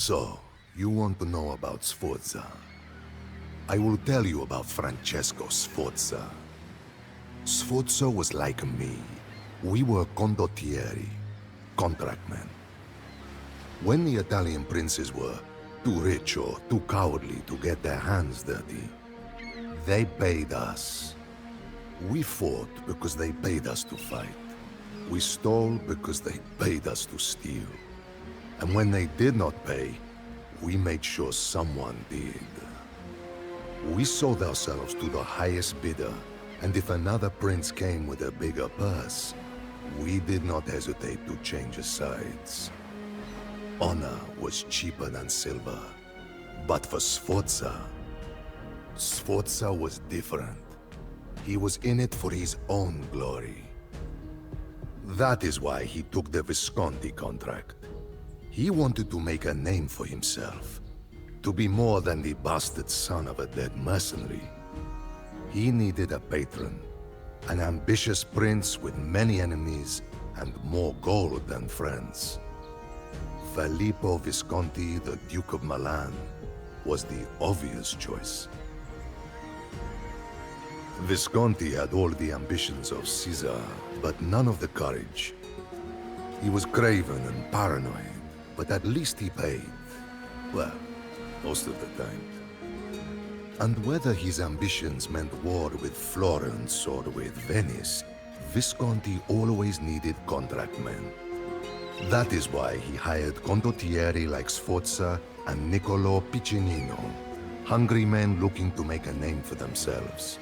So, you want to know about Sforza? I will tell you about Francesco Sforza. Sforza was like me. We were condottieri, contractmen. When the Italian princes were too rich or too cowardly to get their hands dirty, they paid us. We fought because they paid us to fight. We stole because they paid us to steal. And when they did not pay, we made sure someone did. We sold ourselves to the highest bidder, and if another prince came with a bigger purse, we did not hesitate to change sides. Honor was cheaper than silver, but for Sforza, Sforza was different. He was in it for his own glory. That is why he took the Visconti contract. He wanted to make a name for himself, to be more than the bastard son of a dead mercenary. He needed a patron, an ambitious prince with many enemies and more gold than friends. Filippo Visconti, the Duke of Milan, was the obvious choice. Visconti had all the ambitions of Caesar, but none of the courage. He was craven and paranoid, but at least he paid. Well, most of the time. And whether his ambitions meant war with Florence or with Venice, Visconti always needed contract men. That is why he hired condottieri like Sforza and Niccolò Piccinino, hungry men looking to make a name for themselves.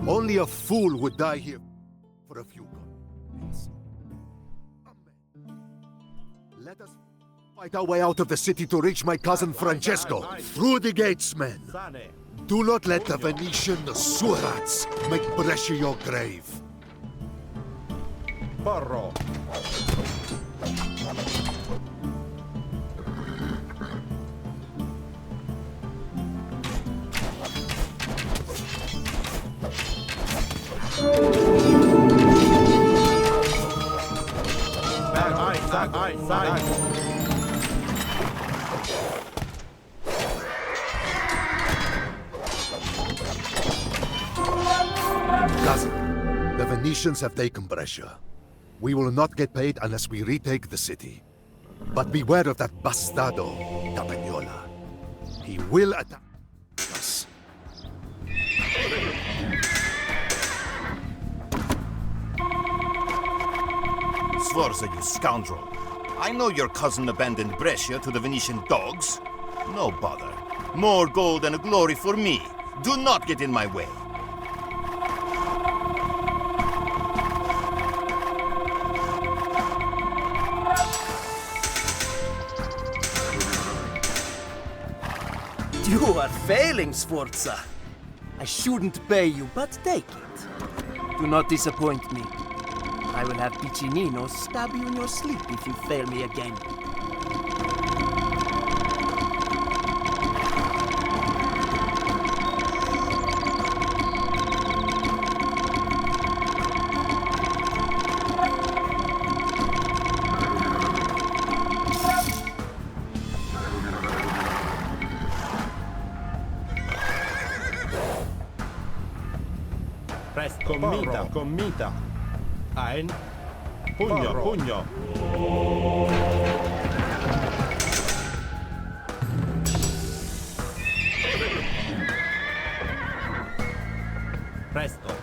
Only a fool would die here for a few gods. Amen. Let us fight our way out of the city to reach my cousin Francesco. Through the gates, men. Do not let the Venetian surats make Brescia your grave. Porro. Cousin, the Venetians have taken Brescia. We will not get paid unless we retake the city. But beware of that bastardo, Capagnola. He will attack us. Sforza, you scoundrel. I know your cousin abandoned Brescia to the Venetian dogs. No bother. More gold and glory for me. Do not get in my way. You are failing, Sforza. I shouldn't pay you, but take it. Do not disappoint me. I will have Piccinino stab you in your sleep if you fail me again. Commita, commita. Ein. Pugno, pugno. Presto.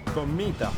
Commita.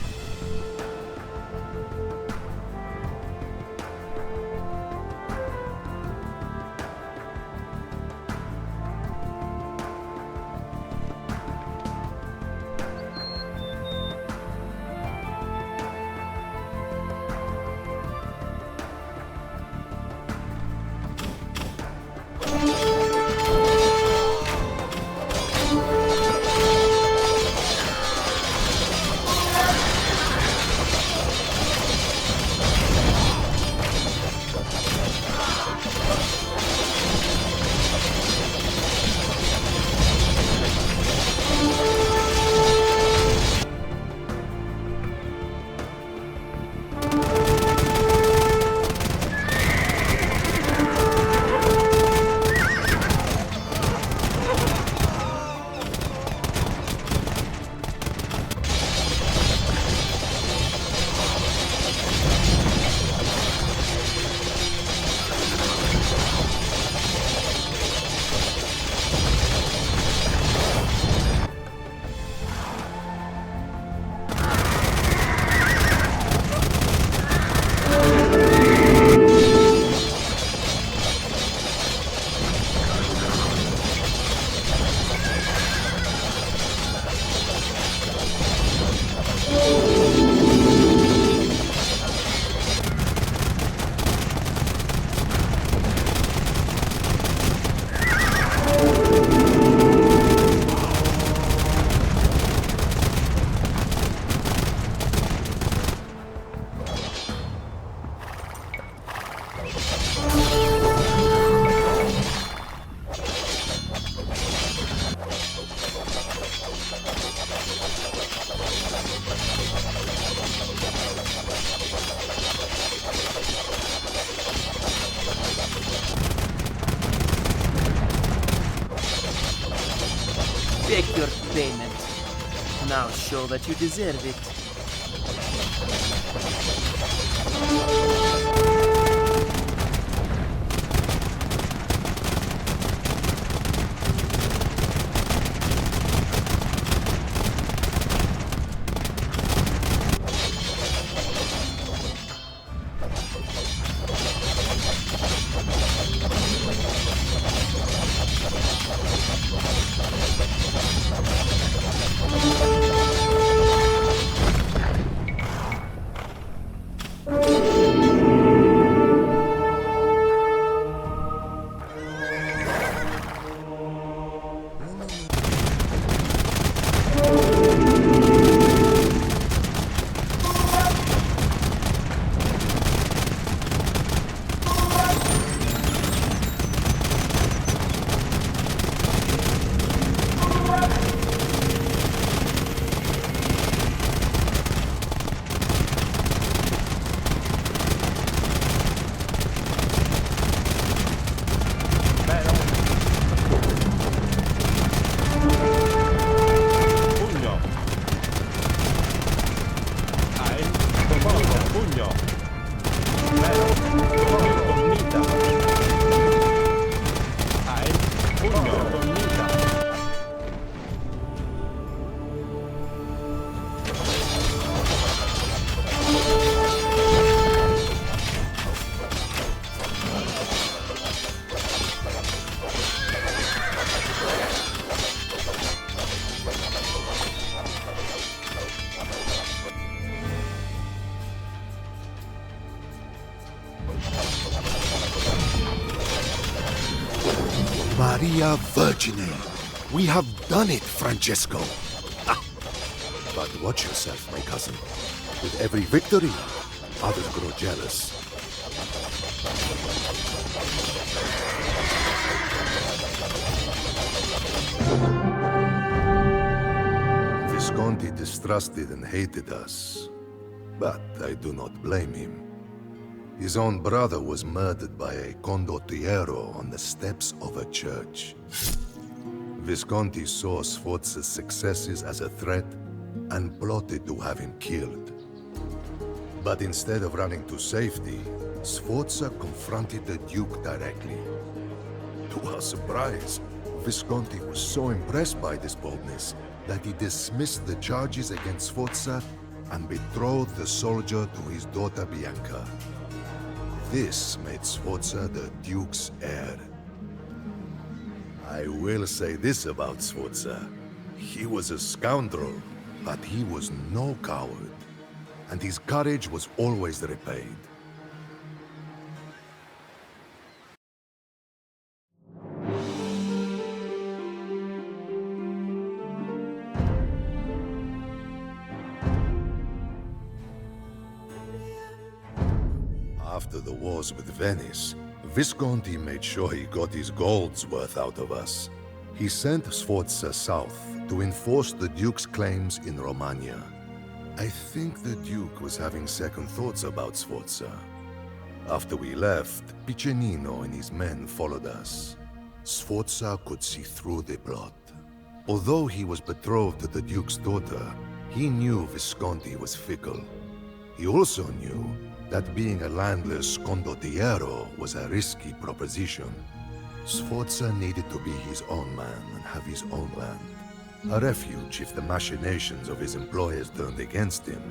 Take your payment. Now show that you deserve it. Maria Virgine, we have done it, Francesco. Ah. But watch yourself, my cousin. With every victory, others grow jealous. Visconti distrusted and hated us, but I do not blame him. His own brother was murdered by a condottiero on the steps of a church. Visconti saw Sforza's successes as a threat and plotted to have him killed. But instead of running to safety, Sforza confronted the Duke directly. To our surprise, Visconti was so impressed by this boldness that he dismissed the charges against Sforza and betrothed the soldier to his daughter Bianca. This made Sforza the Duke's heir. I will say this about Sforza. He was a scoundrel, but he was no coward, and his courage was always repaid. After the wars with Venice, Visconti made sure he got his gold's worth out of us. He sent Sforza south to enforce the Duke's claims in Romagna. I think the Duke was having second thoughts about Sforza. After we left, Piccinino and his men followed us. Sforza could see through the plot. Although he was betrothed to the Duke's daughter, he knew Visconti was fickle. He also knew that being a landless condottiero was a risky proposition. Sforza needed to be his own man and have his own land. A refuge if the machinations of his employers turned against him,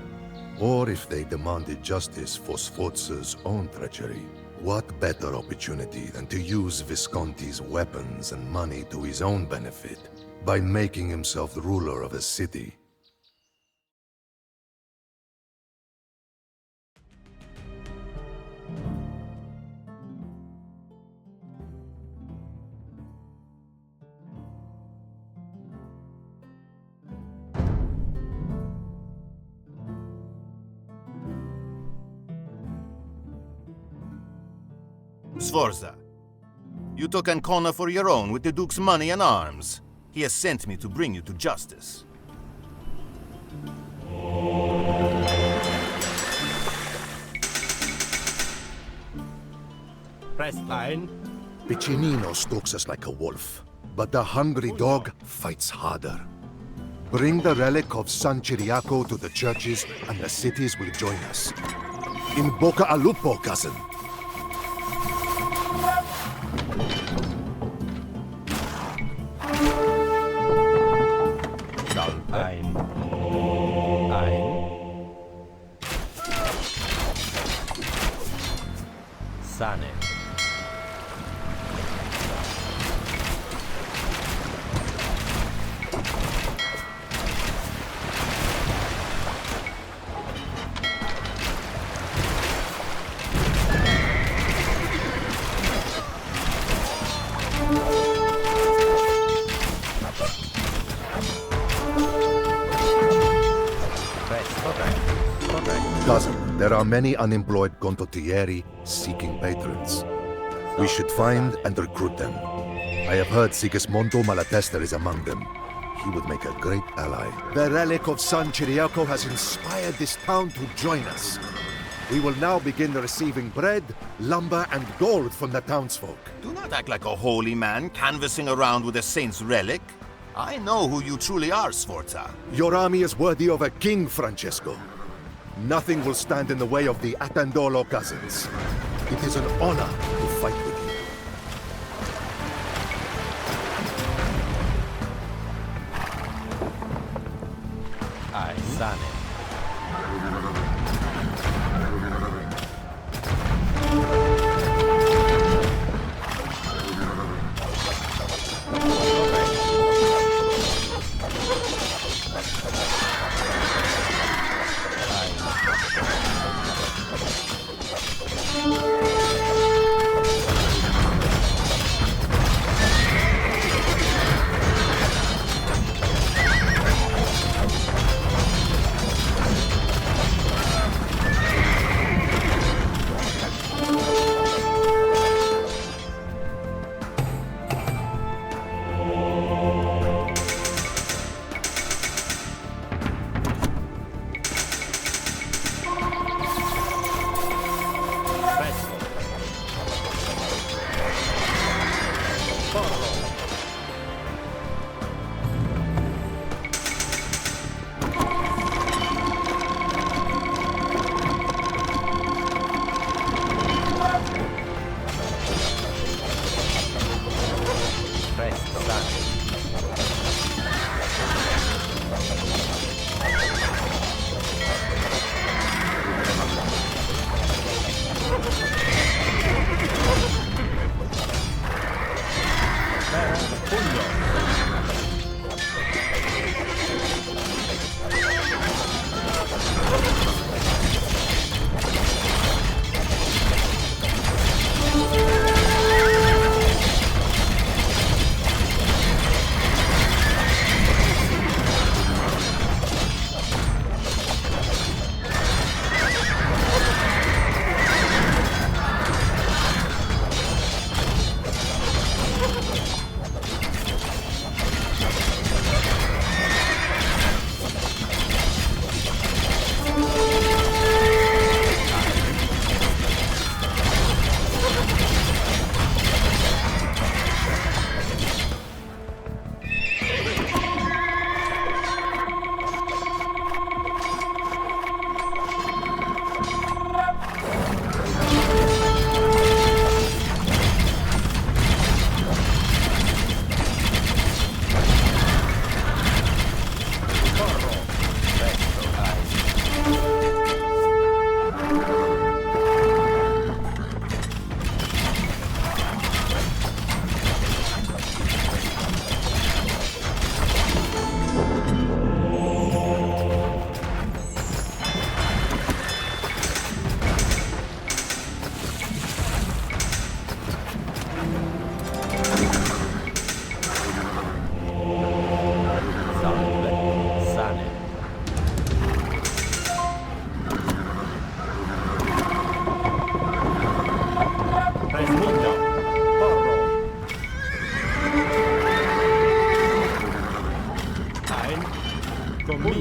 or if they demanded justice for Sforza's own treachery. What better opportunity than to use Visconti's weapons and money to his own benefit by making himself the ruler of a city? Sforza, you took Ancona for your own with the Duke's money and arms. He has sent me to bring you to justice. Press 1. Piccinino stalks us like a wolf. but the hungry dog fights harder. Bring the relic of San Ciriaco to the churches, and the cities will join us. In Boca al Lupo, cousin. Ein. Sane. Cousin, there are many unemployed condottieri seeking patrons. We should find and recruit them. I have heard Sigismondo Malatesta is among them. He would make a great ally. The relic of San Ciriaco has inspired this town to join us. We will now begin receiving bread, lumber, and gold from the townsfolk. Do not act like a holy man canvassing around with a saint's relic. I know who you truly are, Sforza. Your army is worthy of a king, Francesco. Nothing will stand in the way of the Attendolo cousins. It is an honor to fight with you. Sane.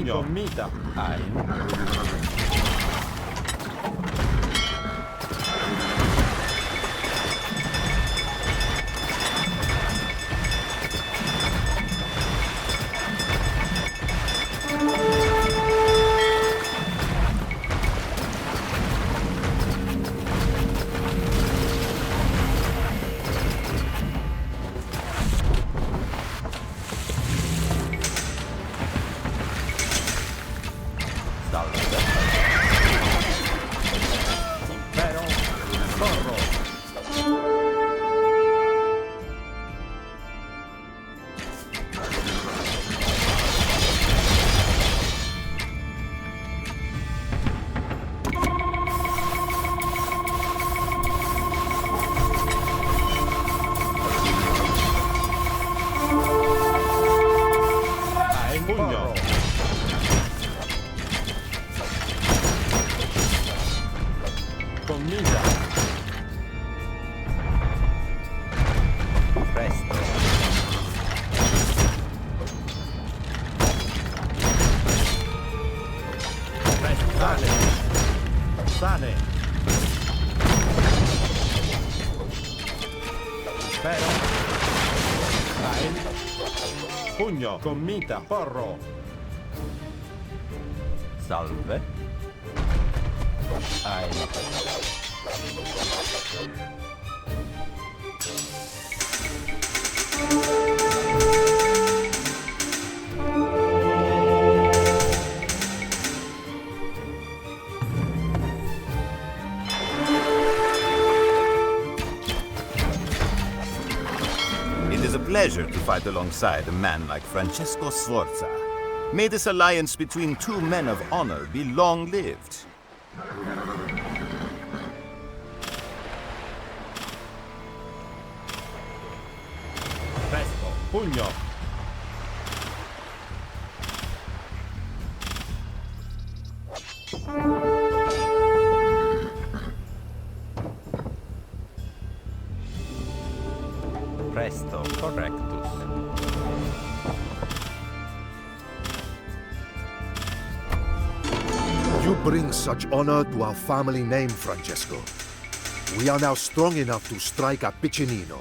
Comida. Pugno, gomita, porro. Salve. Ein. It is a pleasure to fight alongside a man like Francesco Sforza. May this alliance between two men of honor be long-lived. Presto, pugno. Presto, correctus. You bring such honor to our family name, Francesco. We are now strong enough to strike a Piccinino.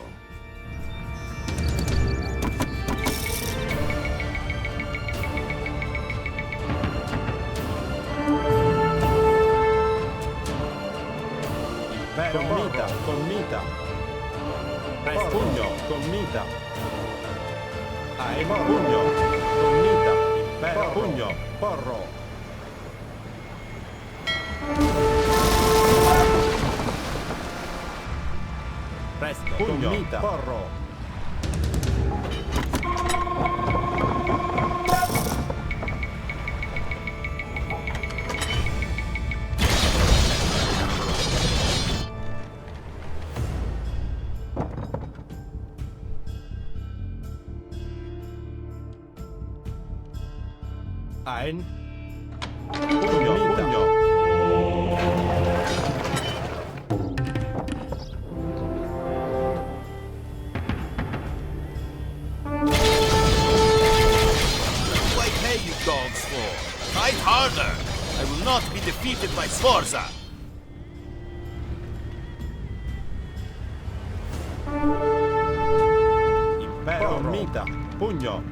Gomita, gomita. Pugno, gomita. Pugno, gomita. Pugno, porro. Presto, pugno, gomita, porro. Ein. Pugno, pugno. What do I pay you dogs for? Fight harder! I will not be defeated by Sforza! Impero, gomita, pugno.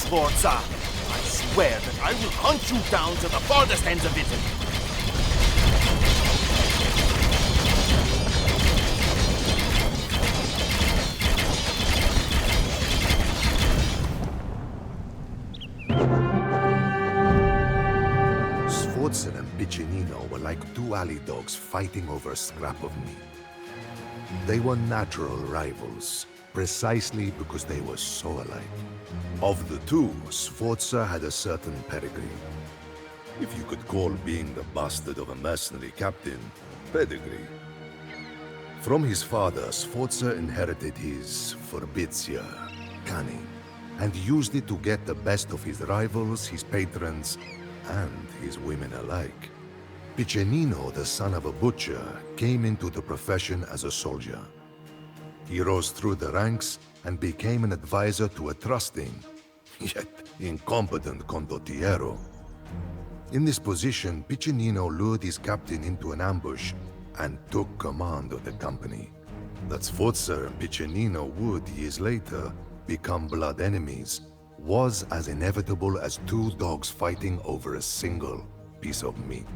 Sforza! I swear that I will hunt you down to the farthest ends of Italy! Sforza and Piccinino were like two alley dogs fighting over a scrap of meat. They were natural rivals, precisely because they were so alike. Of the two, Sforza had a certain pedigree. If you could call being the bastard of a mercenary captain pedigree. From his father, Sforza inherited his forbitia, cunning, and used it to get the best of his rivals, his patrons, and his women alike. Piccinino, the son of a butcher, came into the profession as a soldier. He rose through the ranks and became an advisor to a trusting, yet incompetent condottiero. In this position, Piccinino lured his captain into an ambush and took command of the company. That Sforza and Piccinino would, years later, become blood enemies was as inevitable as two dogs fighting over a single piece of meat.